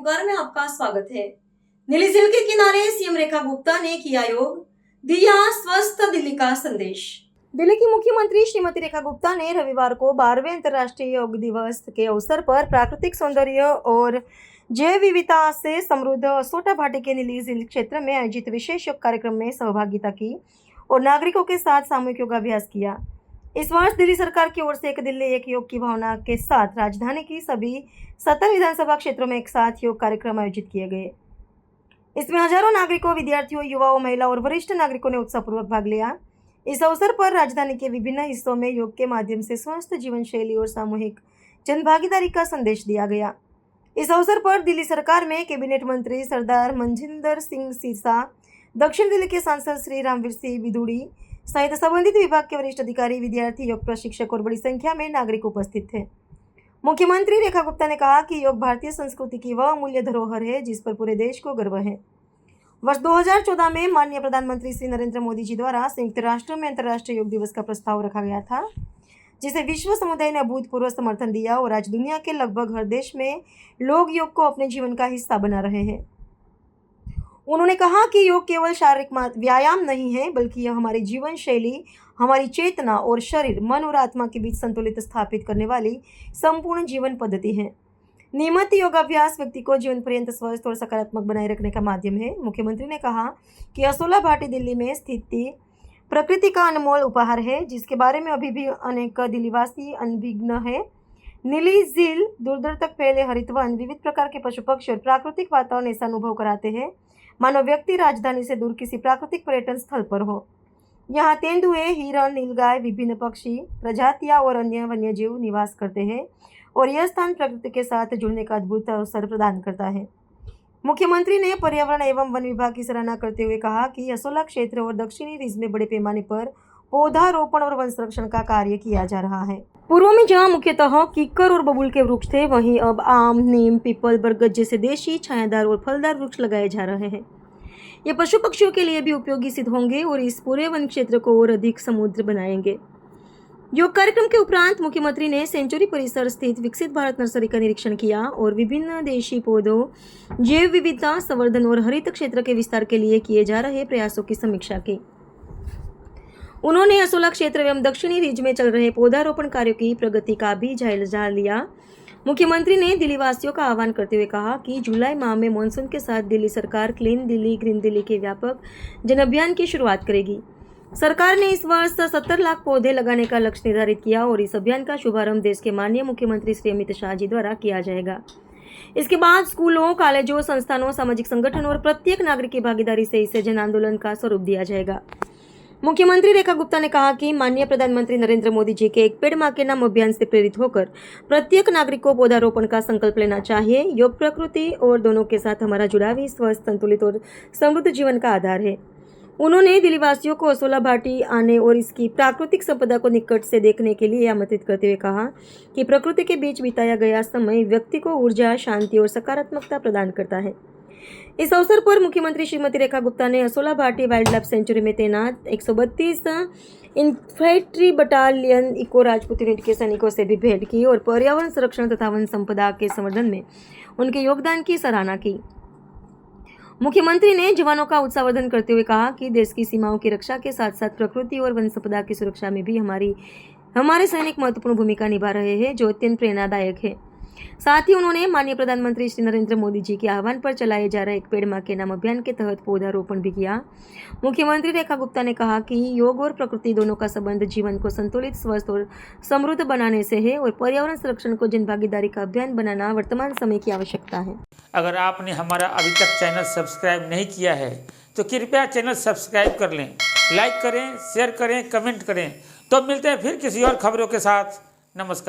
पुकार में आपका स्वागत है। नीली झील के किनारे सीएम रेखा गुप्ता ने किया योग, दिया स्वस्थ दिल्ली का संदेश। दिल्ली की मुख्यमंत्री श्रीमती रेखा गुप्ता ने रविवार को 12वें अंतर्राष्ट्रीय योग दिवस के अवसर पर प्राकृतिक सौंदर्य और जैव विविधता से समृद्ध असोटा घाटी के नीली झील क्षेत्र में आयोजित विशेष योग कार्यक्रम में सहभागिता की और नागरिकों के साथ सामूहिक योगाभ्यास किया। इस वर्ष दिल्ली सरकार की ओर से एक दिल्ली एक योग की भावना के साथ राजधानी की सभी 70 विधानसभा क्षेत्रों में एक साथ योग कार्यक्रम आयोजित किए गए। इसमें हजारों नागरिकों, विद्यार्थियों, युवाओं, महिला और वरिष्ठ नागरिकों ने उत्साहपूर्वक भाग लिया। इस अवसर पर राजधानी के विभिन्न हिस्सों में योग के माध्यम से स्वस्थ जीवन शैली और सामूहिक जनभागीदारी का संदेश दिया गया। इस अवसर पर दिल्ली सरकार में कैबिनेट मंत्री सरदार मनजिंदर सिंह सिरसा, दक्षिण दिल्ली के सांसद श्री रामवीर सिंह बिधूड़ी सहित संबंधित विभाग के वरिष्ठ अधिकारी, विद्यार्थी, योग प्रशिक्षक और बड़ी संख्या में नागरिक उपस्थित थे। मुख्यमंत्री रेखा गुप्ता ने कहा कि योग भारतीय संस्कृति की वह अमूल्य धरोहर है जिस पर पूरे देश को गर्व है। वर्ष 2014 में माननीय प्रधानमंत्री श्री नरेंद्र मोदी जी द्वारा संयुक्त राष्ट्र में अंतर्राष्ट्रीय योग दिवस का प्रस्ताव रखा गया था, जिसे विश्व समुदाय ने अभूतपूर्व समर्थन दिया और आज दुनिया के लगभग हर देश में लोग योग को अपने जीवन का हिस्सा बना रहे हैं। उन्होंने कहा कि योग केवल शारीरिक व्यायाम नहीं है, बल्कि यह हमारी जीवन शैली, हमारी चेतना और शरीर, मन और आत्मा के बीच संतुलित स्थापित करने वाली संपूर्ण जीवन पद्धति है। नियमित योगाभ्यास व्यक्ति को जीवन पर्यंत स्वस्थ और सकारात्मक बनाए रखने का माध्यम है। मुख्यमंत्री ने कहा कि असोला घाटी दिल्ली में स्थित प्रकृति का अनमोल उपहार है, जिसके बारे में अभी भी अनेक दिल्लीवासी अनभिज्ञ है। नीली झील दूर दूर तक फैले हरित वन, विविध प्रकार के पशु पक्षी और प्राकृतिक वातावरण ऐसा अनुभव कराते हैं मानो व्यक्ति राजधानी से दूर किसी प्राकृतिक पर्यटन स्थल पर हो। यहाँ तेंदुए, हिरण, नीलगाय, विभिन्न पक्षी प्रजातियां और अन्य वन्यजीव निवास करते हैं और यह स्थान प्रकृति के साथ जुड़ने का अद्भुत अवसर प्रदान करता है। मुख्यमंत्री ने पर्यावरण एवं वन विभाग की सराहना करते हुए कहा कि असोला क्षेत्र और दक्षिणी रीज में बड़े पैमाने पर पौधारोपण और वन संरक्षण का कार्य किया जा रहा है। पूर्व में जहाँ मुख्यतः कीकर और बबूल के वृक्ष थे, वहीं अब आम, नीम, पीपल, बरगद जैसे देशी छायादार और फलदार वृक्ष लगाए जा रहे हैं। ये पशु पक्षियों के लिए भी उपयोगी सिद्ध होंगे और इस पूरे वन क्षेत्र को और अधिक समुद्र बनाएंगे। योग कार्यक्रम के उपरांत मुख्यमंत्री ने सेंचुरी परिसर स्थित विकसित भारत नर्सरी का निरीक्षण किया और विभिन्न देशी पौधों, जैव विविधता संवर्धन और हरित क्षेत्र के विस्तार के लिए किए जा रहे प्रयासों की समीक्षा की। उन्होंने असोला क्षेत्र एवं दक्षिणी रीज में चल रहे पौधारोपण कार्यों की प्रगति का भी जायजा लिया। मुख्यमंत्री ने दिल्ली वासियों का आह्वान करते हुए कहा कि जुलाई माह में मानसून के साथ दिल्ली सरकार क्लीन दिल्ली, ग्रीन दिल्ली के व्यापक जन अभियान की शुरुआत करेगी। सरकार ने इस वर्ष 70 लाख पौधे लगाने का लक्ष्य निर्धारित किया और इस अभियान का शुभारंभ देश के माननीय मुख्यमंत्री श्री अमित शाह जी द्वारा किया जाएगा। इसके बाद स्कूलों, कॉलेजों, संस्थानों, सामाजिक संगठनों और प्रत्येक नागरिक की भागीदारी से इसे जन आंदोलन का स्वरूप दिया जाएगा। मुख्यमंत्री रेखा गुप्ता ने कहा कि माननीय प्रधानमंत्री नरेंद्र मोदी जी के एक पेड़ मां के नाम अभियान से प्रेरित होकर प्रत्येक नागरिक को पौधारोपण का संकल्प लेना चाहिए। योग प्रकृति और दोनों के साथ हमारा जुड़ाव ही स्वस्थ, संतुलित और समृद्ध जीवन का आधार है। उन्होंने दिल्लीवासियों को असोला घाटी आने और इसकी प्राकृतिक संपदा को निकट से देखने के लिए आमंत्रित करते हुए कहा कि प्रकृति के बीच बिताया गया समय व्यक्ति को ऊर्जा, शांति और सकारात्मकता प्रदान करता है। इस अवसर पर मुख्यमंत्री श्रीमती रेखा गुप्ता ने असोला घाटी वाइल्ड लाइफ सेंचुरी में तैनात 132 infantry battalion echo Rajput unit के सैनिकों से भी भेंट की और पर्यावरण संरक्षण तथा वन संपदा के संवर्धन में उनके योगदान की सराहना की। मुख्यमंत्री ने जवानों का उत्साहवर्धन करते हुए कहा कि देश की सीमाओं की रक्षा के साथ साथ प्रकृति और वन संपदा की सुरक्षा में भी हमारे सैनिक महत्वपूर्ण भूमिका निभा रहे हैं, जो अत्यंत प्रेरणादायक है। साथ ही उन्होंने माननीय प्रधानमंत्री श्री नरेंद्र मोदी जी के आह्वान पर चलाए जा रहे एक पेड़ मां के नाम अभियान के तहत पौधारोपण भी किया। मुख्यमंत्री रेखा गुप्ता ने कहा कि योग और प्रकृति दोनों का संबंध जीवन को संतुलित, स्वस्थ और समृद्ध बनाने से है और पर्यावरण संरक्षण को जनभागीदारी का अभियान बनाना वर्तमान समय की आवश्यकता है। अगर आपने हमारा अभी तक चैनल सब्सक्राइब नहीं किया है तो कृपया चैनल सब्सक्राइब कर लें, लाइक करें, शेयर करें, कमेंट करें। तो मिलते हैं फिर किसी और खबरों के साथ। नमस्कार।